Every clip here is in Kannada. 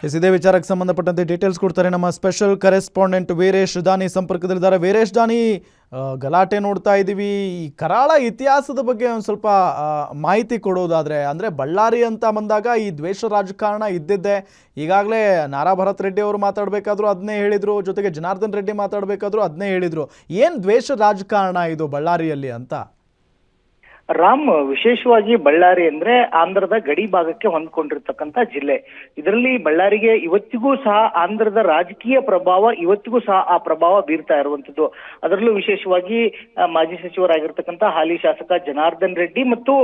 ಇದೇ ವಿಚಾರಕ್ಕೆ ಸಂಬಂಧಪಟ್ಟಂತೆ ಡೀಟೇಲ್ಸ್ ಕೊಡ್ತಾರೆ ನಮ್ಮ ಸ್ಪೆಷಲ್ ಕರೆಸ್ಪಾಂಡೆಂಟ್ ವೀರೇಶ್ ದಾನಿ ಸಂಪರ್ಕದಲ್ಲಿದ್ದಾರೆ. ವೀರೇಶ್ ದಾನಿ, ಗಲಾಟೆ ನೋಡ್ತಾ ಇದ್ದೀವಿ. ಈ ಕರಾಳ ಇತಿಹಾಸದ ಬಗ್ಗೆ ಒಂದು ಸ್ವಲ್ಪ ಮಾಹಿತಿ ಕೊಡೋದಾದರೆ, ಅಂದರೆ ಬಳ್ಳಾರಿ ಅಂತ ಬಂದಾಗ ಈ ದ್ವೇಷ ರಾಜಕಾರಣ ಇದ್ದಿದ್ದೆ. ಈಗಾಗಲೇ ನಾರಾ ಭರತ್ ರೆಡ್ಡಿ ಅವರು ಮಾತಾಡಬೇಕಾದ್ರು ಅದನ್ನೇ ಹೇಳಿದರು, ಜೊತೆಗೆ ಜನಾರ್ದನ್ ರೆಡ್ಡಿ ಮಾತಾಡಬೇಕಾದ್ರು ಅದನ್ನೇ ಹೇಳಿದರು. ಏನು ದ್ವೇಷ ರಾಜಕಾರಣ ಇದು ಬಳ್ಳಾರಿಯಲ್ಲಿ ಅಂತ? ರಾಮ್, ವಿಶೇಷವಾಗಿ ಬಳ್ಳಾರಿ ಅಂದ್ರೆ ಆಂಧ್ರದ ಗಡಿ ಭಾಗಕ್ಕೆ ಹೊಂದ್ಕೊಂಡಿರ್ತಕ್ಕಂಥ ಜಿಲ್ಲೆ. ಇದರಲ್ಲಿ ಬಳ್ಳಾರಿಗೆ ಇವತ್ತಿಗೂ ಸಹ ಆಂಧ್ರದ ರಾಜಕೀಯ ಪ್ರಭಾವ ಇವತ್ತಿಗೂ ಸಹ ಆ ಪ್ರಭಾವ ಬೀರ್ತಾ ಇರುವಂತದ್ದು. ಅದರಲ್ಲೂ ವಿಶೇಷವಾಗಿ ಮಾಜಿ ಸಚಿವರಾಗಿರ್ತಕ್ಕಂಥ ಹಾಲಿ ಶಾಸಕ ಜನಾರ್ದನ್ ರೆಡ್ಡಿ ಮತ್ತು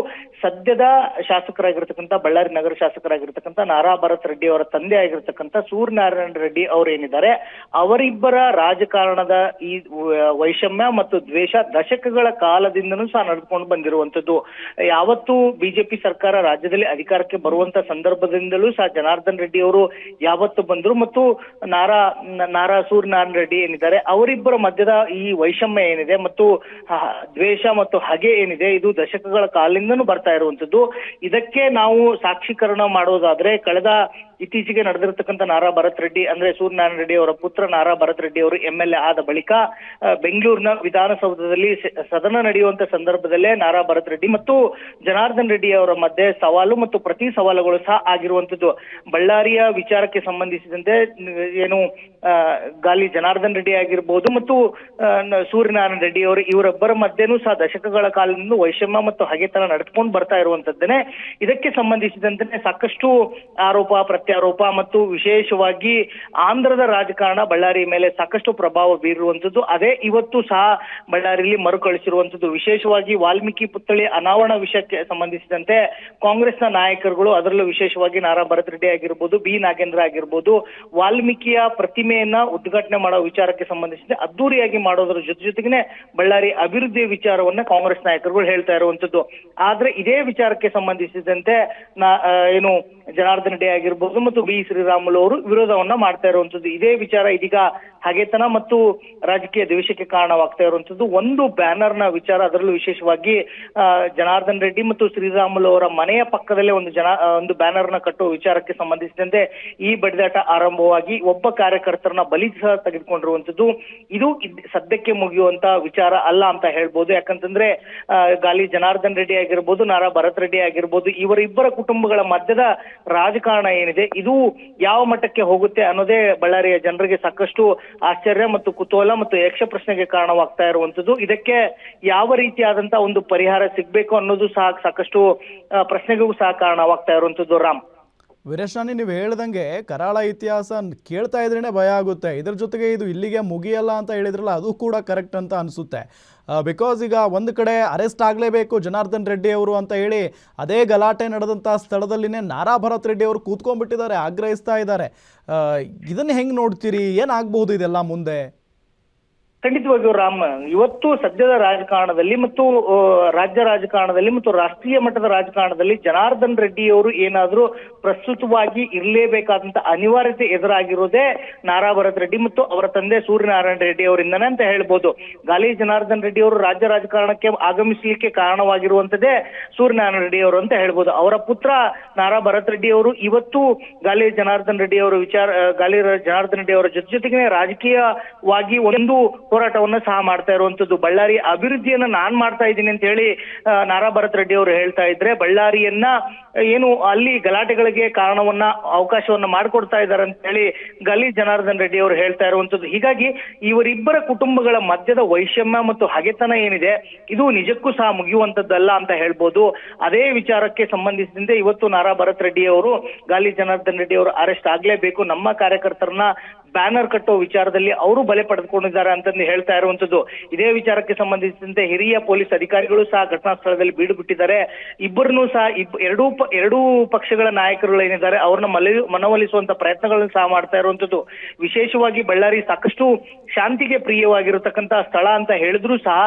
ಸದ್ಯದ ಶಾಸಕರಾಗಿರ್ತಕ್ಕಂಥ ಬಳ್ಳಾರಿ ನಗರ ಶಾಸಕರಾಗಿರ್ತಕ್ಕಂಥ ನಾರಾ ಭರತ್ ರೆಡ್ಡಿ ಅವರ ತಂದೆ ಆಗಿರ್ತಕ್ಕಂಥ ಸೂರ್ಯನಾರಾಯಣ ರೆಡ್ಡಿ ಅವರೇನಿದ್ದಾರೆ, ಅವರಿಬ್ಬರ ರಾಜಕಾರಣದ ಈ ವೈಷಮ್ಯ ಮತ್ತು ದ್ವೇಷ ದಶಕಗಳ ಕಾಲದಿಂದನೂ ಸಹ ನಡೆದುಕೊಂಡು ಬಂದಿರುವಂತದ್ದು. ಯಾವತ್ತು ಬಿಜೆಪಿ ಸರ್ಕಾರ ರಾಜ್ಯದಲ್ಲಿ ಅಧಿಕಾರಕ್ಕೆ ಬರುವಂತ ಸಂದರ್ಭದಿಂದಲೂ ಸಹ ಜನಾರ್ದನ್ ರೆಡ್ಡಿ ಅವರು ಯಾವತ್ತು ಬಂದ್ರು ಮತ್ತು ನಾರಾ ಸೂರ್ಯನಾರಾಯಣ ರೆಡ್ಡಿ ಏನಿದ್ದಾರೆ, ಅವರಿಬ್ಬರ ಮಧ್ಯದ ಈ ವೈಷಮ್ಯ ಏನಿದೆ ಮತ್ತು ದ್ವೇಷ ಮತ್ತು ಹಗೆ ಏನಿದೆ, ಇದು ದಶಕಗಳ ಕಾಲದಿಂದನೂ ಬರ್ತಾ ಇರುವಂತದ್ದು. ಇದಕ್ಕೆ ನಾವು ಸಾಕ್ಷೀಕರಣ ಮಾಡೋದಾದ್ರೆ, ಇತ್ತೀಚೆಗೆ ನಡೆದಿರತಕ್ಕಂಥ ನಾರಾ ಭರತ್ ರೆಡ್ಡಿ ಅಂದ್ರೆ ಸೂರ್ಯನಾರಾಯಣ ರೆಡ್ಡಿ ಅವರ ಪುತ್ರ ನಾರಾ ಭರತ್ ರೆಡ್ಡಿ ಅವರು MLA ಆದ ಬಳಿಕ ಬೆಂಗಳೂರಿನ ವಿಧಾನಸೌಧದಲ್ಲಿ ಸದನ ನಡೆಯುವಂತ ಸಂದರ್ಭದಲ್ಲೇ ನಾರಾ ಭರತ್ ರೆಡ್ಡಿ ಮತ್ತು ಜನಾರ್ದನ್ ರೆಡ್ಡಿ ಅವರ ಮಧ್ಯೆ ಸವಾಲು ಮತ್ತು ಪ್ರತಿ ಸವಾಲುಗಳು ಸಹ ಆಗಿರುವಂತದ್ದು. ಬಳ್ಳಾರಿಯ ವಿಚಾರಕ್ಕೆ ಸಂಬಂಧಿಸಿದಂತೆ ಏನು ಗಾಲಿ ಜನಾರ್ದನ್ ರೆಡ್ಡಿ ಆಗಿರ್ಬೋದು ಮತ್ತು ಸೂರ್ಯನಾರಾಯಣ ರೆಡ್ಡಿ ಅವರು ಇವರೊಬ್ಬರ ಮಧ್ಯೆನೂ ಸಹ ದಶಕಗಳ ಕಾಲದಿಂದ ವೈಷಮ್ಯ ಮತ್ತು ಹಗೆತನ ನಡೆದುಕೊಂಡು ಬರ್ತಾ ಇರುವಂತದ್ದೇನೆ. ಇದಕ್ಕೆ ಸಂಬಂಧಿಸಿದಂತೆ ಸಾಕಷ್ಟು ಆರೋಪ ಪ್ರತ್ಯಾರೋಪ ಮತ್ತು ವಿಶೇಷವಾಗಿ ಆಂಧ್ರದ ರಾಜಕಾರಣ ಬಳ್ಳಾರಿ ಮೇಲೆ ಸಾಕಷ್ಟು ಪ್ರಭಾವ ಬೀರುವಂತದ್ದು. ಅದೇ ಇವತ್ತು ಸಹ ಬಳ್ಳಾರಿಯಲ್ಲಿ ಮರುಕಳಿಸಿರುವಂತದ್ದು. ವಿಶೇಷವಾಗಿ ವಾಲ್ಮೀಕಿ ಪುತ್ಥಳಿ ಅನಾವರಣ ವಿಷಯಕ್ಕೆ ಸಂಬಂಧಿಸಿದಂತೆ ಕಾಂಗ್ರೆಸ್ನ ನಾಯಕರುಗಳು, ಅದರಲ್ಲೂ ವಿಶೇಷವಾಗಿ ನಾರಾ ಭರತ್ ರೆಡ್ಡಿ ಆಗಿರ್ಬೋದು, ಬಿ ನಾಗೇಂದ್ರ ಆಗಿರ್ಬೋದು, ವಾಲ್ಮೀಕಿಯ ಪ್ರತಿಮೆಯನ್ನ ಉದ್ಘಾಟನೆ ಮಾಡೋ ವಿಚಾರಕ್ಕೆ ಸಂಬಂಧಿಸಿದಂತೆ ಅದ್ದೂರಿಯಾಗಿ ಮಾಡೋದ್ರ ಜೊತೆಗೆ ಬಳ್ಳಾರಿ ಅಭಿವೃದ್ಧಿ ವಿಚಾರವನ್ನ ಕಾಂಗ್ರೆಸ್ ನಾಯಕರುಗಳು ಹೇಳ್ತಾ ಇರುವಂತದ್ದು. ಆದ್ರೆ ಇದೇ ವಿಚಾರಕ್ಕೆ ಸಂಬಂಧಿಸಿದಂತೆ ಏನು ಜನಾರ್ದನ್ ರೆಡ್ಡಿ ಆಗಿರ್ಬೋದು ಮತ್ತು ಬಿ ಶ್ರೀರಾಮುಲು ಅವರು ವಿರೋಧವನ್ನ ಮಾಡ್ತಾ ಇರುವಂತದ್ದು. ಇದೇ ವಿಚಾರ ಇದೀಗ ಹಗೆತನ ಮತ್ತು ರಾಜಕೀಯ ದ್ವೇಷಕ್ಕೆ ಕಾರಣವಾಗ್ತಾ ಇರುವಂತದ್ದು. ಒಂದು ಬ್ಯಾನರ್ ನ ವಿಚಾರ, ಅದರಲ್ಲೂ ವಿಶೇಷವಾಗಿ ಜನಾರ್ದನ್ ರೆಡ್ಡಿ ಮತ್ತು ಶ್ರೀರಾಮುಲು ಅವರ ಮನೆಯ ಪಕ್ಕದಲ್ಲೇ ಒಂದು ಬ್ಯಾನರ್ ನ ಕಟ್ಟುವ ವಿಚಾರಕ್ಕೆ ಸಂಬಂಧಿಸಿದಂತೆ ಈ ಬಡಿದಾಟ ಆರಂಭವಾಗಿ ಒಬ್ಬ ಕಾರ್ಯಕರ್ತರನ್ನ ಬಲಿ ಸಹ ತೆಗೆದುಕೊಂಡಿರುವಂತದ್ದು. ಇದು ಸದ್ಯಕ್ಕೆ ಮುಗಿಯುವಂತ ವಿಚಾರ ಅಲ್ಲ ಅಂತ ಹೇಳ್ಬೋದು. ಯಾಕಂತಂದ್ರೆ ಗಾಲಿ ಜನಾರ್ದನ್ ರೆಡ್ಡಿ ಆಗಿರ್ಬೋದು, ನಾರಾ ಭರತ್ ರೆಡ್ಡಿ ಆಗಿರ್ಬೋದು, ಇವರಿಬ್ಬರ ಕುಟುಂಬಗಳ ಮಧ್ಯದ ರಾಜಕಾರಣ ಏನಿದೆ, ಇದು ಯಾವ ಮಟ್ಟಕ್ಕೆ ಹೋಗುತ್ತೆ ಅನ್ನೋದೇ ಬಳ್ಳಾರಿಯ ಜನರಿಗೆ ಸಾಕಷ್ಟು ಆಶ್ಚರ್ಯ ಮತ್ತು ಕುತೂಹಲ ಮತ್ತು ಯಕ್ಷ ಪ್ರಶ್ನೆಗೆ ಕಾರಣವಾಗ್ತಾ ಇರುವಂತದ್ದು. ಇದಕ್ಕೆ ಯಾವ ರೀತಿಯಾದಂತಹ ಒಂದು ಪರಿಹಾರ ಸಿಗ್ಬೇಕು ಅನ್ನೋದು ಸಹ ಸಾಕಷ್ಟು ಪ್ರಶ್ನೆಗೂ ಸಹ ಕಾರಣವಾಗ್ತಾ ಇರುವಂತದ್ದು. ರಾಮ್, ವೀರೇಶಾನಿ, ನೀವು ಹೇಳ್ದಂಗೆ ಕರಾಳ ಇತಿಹಾಸ ಕೇಳ್ತಾ ಇದ್ರೇನೆ ಭಯ ಆಗುತ್ತೆ. ಇದ್ರ ಜೊತೆಗೆ ಇದು ಇಲ್ಲಿಗೆ ಮುಗಿಯಲ್ಲ ಅಂತ ಹೇಳಿದ್ರಲ್ಲ, ಅದು ಕೂಡ ಕರೆಕ್ಟ್ ಅಂತ ಅನಿಸುತ್ತೆ. ಬಿಕಾಸ್ ಈಗ ಒಂದು ಕಡೆ ಅರೆಸ್ಟ್ ಆಗಲೇಬೇಕು ಜನಾರ್ದನ್ ರೆಡ್ಡಿ ಅವರು ಅಂತ ಹೇಳಿ ಅದೇ ಗಲಾಟೆ ನಡೆದಂಥ ಸ್ಥಳದಲ್ಲಿನೇ ನಾರಾ ಭರತ್ ರೆಡ್ಡಿ ಅವರು ಕೂತ್ಕೊಂಡ್ಬಿಟ್ಟಿದ್ದಾರೆ, ಆಗ್ರಹಿಸ್ತಾ ಇದ್ದಾರೆ. ಇದನ್ನು ಹೆಂಗೆ ನೋಡ್ತೀರಿ? ಏನಾಗಬಹುದು ಇದೆಲ್ಲ ಮುಂದೆ? ಖಂಡಿತವಾಗಿಯೂ ರಾಮ್, ಇವತ್ತು ಸದ್ಯದ ರಾಜಕಾರಣದಲ್ಲಿ ಮತ್ತು ರಾಜ್ಯ ರಾಜಕಾರಣದಲ್ಲಿ ಮತ್ತು ರಾಷ್ಟ್ರೀಯ ಮಟ್ಟದ ರಾಜಕಾರಣದಲ್ಲಿ ಜನಾರ್ದನ್ ರೆಡ್ಡಿ ಅವರು ಏನಾದ್ರೂ ಪ್ರಸ್ತುತವಾಗಿ ಇರಲೇಬೇಕಾದಂತ ಅನಿವಾರ್ಯತೆ ಎದುರಾಗಿರೋದೇ ನಾರಾ ಭರತ್ ರೆಡ್ಡಿ ಮತ್ತು ಅವರ ತಂದೆ ಸೂರ್ಯನಾರಾಯಣ ರೆಡ್ಡಿ ಅವರಿಂದನೇ ಅಂತ ಹೇಳ್ಬೋದು. ಗಾಲಿ ಜನಾರ್ದನ್ ರೆಡ್ಡಿ ಅವರು ರಾಜ್ಯ ರಾಜಕಾರಣಕ್ಕೆ ಆಗಮಿಸಲಿಕ್ಕೆ ಕಾರಣವಾಗಿರುವಂತದ್ದೇ ಸೂರ್ಯನಾರಾಯಣ ರೆಡ್ಡಿ ಅವರು ಅಂತ ಹೇಳ್ಬೋದು. ಅವರ ಪುತ್ರ ನಾರಾ ಭರತ್ ರೆಡ್ಡಿ ಅವರು ಇವತ್ತು ಗಾಲಿ ಜನಾರ್ದನ್ ರೆಡ್ಡಿ ಅವರ ಜೊತೆಗೆ ರಾಜಕೀಯವಾಗಿ ಒಂದು ಹೋರಾಟವನ್ನ ಸಹ ಮಾಡ್ತಾ ಇರುವಂತದ್ದು. ಬಳ್ಳಾರಿ ಅಭಿವೃದ್ಧಿಯನ್ನ ನಾನ್ ಮಾಡ್ತಾ ಇದ್ದೀನಿ ಅಂತ ಹೇಳಿ ನಾರಾ ಭರತ್ ರೆಡ್ಡಿ ಅವರು ಹೇಳ್ತಾ ಇದ್ರೆ, ಬಳ್ಳಾರಿಯನ್ನ ಏನು ಅಲ್ಲಿ ಗಲಾಟೆಗಳಿಗೆ ಅವಕಾಶವನ್ನ ಮಾಡಿಕೊಡ್ತಾ ಇದ್ದಾರೆ ಅಂತ ಹೇಳಿ ಗಲಿ ಜನಾರ್ದನ್ ರೆಡ್ಡಿ ಅವರು ಹೇಳ್ತಾ ಇರುವಂತದ್ದು. ಹೀಗಾಗಿ ಇವರಿಬ್ಬರ ಕುಟುಂಬಗಳ ಮಧ್ಯದ ವೈಷಮ್ಯ ಮತ್ತು ಹಗೆತನ ಏನಿದೆ, ಇದು ನಿಜಕ್ಕೂ ಸಹ ಮುಗಿಯುವಂತದ್ದಲ್ಲ ಅಂತ ಹೇಳ್ಬೋದು. ಅದೇ ವಿಚಾರಕ್ಕೆ ಸಂಬಂಧಿಸಿದಂತೆ ಇವತ್ತು ನಾರಾ ಭರತ್ ರೆಡ್ಡಿ ಅವರು ಗಾಲಿ ಜನಾರ್ದನ್ ರೆಡ್ಡಿ ಅವರು ಅರೆಸ್ಟ್ ಆಗ್ಲೇಬೇಕು, ನಮ್ಮ ಕಾರ್ಯಕರ್ತರನ್ನ ಬ್ಯಾನರ್ ಕಟ್ಟುವ ವಿಚಾರದಲ್ಲಿ ಅವರು ಬಲೆ ಪಡೆದುಕೊಂಡಿದ್ದಾರೆ ಅಂತಂದು ಹೇಳ್ತಾ ಇರುವಂತದ್ದು. ಇದೇ ವಿಚಾರಕ್ಕೆ ಸಂಬಂಧಿಸಿದಂತೆ ಹಿರಿಯ ಪೊಲೀಸ್ ಅಧಿಕಾರಿಗಳು ಸಹ ಘಟನಾ ಸ್ಥಳದಲ್ಲಿ ಬೀಡು ಬಿಟ್ಟಿದ್ದಾರೆ. ಇಬ್ಬರನ್ನೂ ಸಹ ಎರಡೂ ಪಕ್ಷಗಳ ನಾಯಕರುಗಳು ಏನಿದ್ದಾರೆ ಅವ್ರನ್ನ ಮನವೊಲಿಸುವಂತ ಪ್ರಯತ್ನಗಳನ್ನು ಸಹ ಮಾಡ್ತಾ ಇರುವಂತದ್ದು. ವಿಶೇಷವಾಗಿ ಬಳ್ಳಾರಿ ಸಾಕಷ್ಟು ಶಾಂತಿಗೆ ಪ್ರಿಯವಾಗಿರತಕ್ಕಂತ ಸ್ಥಳ ಅಂತ ಹೇಳಿದ್ರು ಸಹ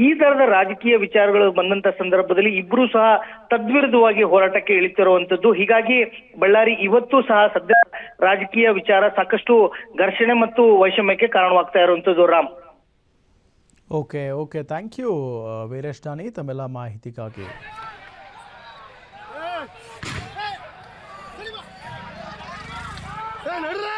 ಈ ತರದ ರಾಜಕೀಯ ವಿಚಾರಗಳು ಬಂದಂತ ಸಂದರ್ಭದಲ್ಲಿ ಇಬ್ರು ಸಹ ತದ್ವಿರುದ್ಧವಾಗಿ ಹೋರಾಟಕ್ಕೆ ಇಳಿತಿರುವಂತದ್ದು. ಹೀಗಾಗಿ ಬಳ್ಳಾರಿ ಇವತ್ತು ಸಹ ಸದ್ಯ ರಾಜಕೀಯ ವಿಚಾರ ಸಾಕಷ್ಟು ಘರ್ಷಣೆ ಮತ್ತು ವೈಷಮ್ಯಕ್ಕೆ ಕಾರಣವಾಗ್ತಾ ಇರುವಂತದ್ದು. Ram, okay, thank you Veeresh Dani ತಮ್ಮೆಲ್ಲ ಮಾಹಿತಿಗಾಗಿ. ನಡ್ರೆ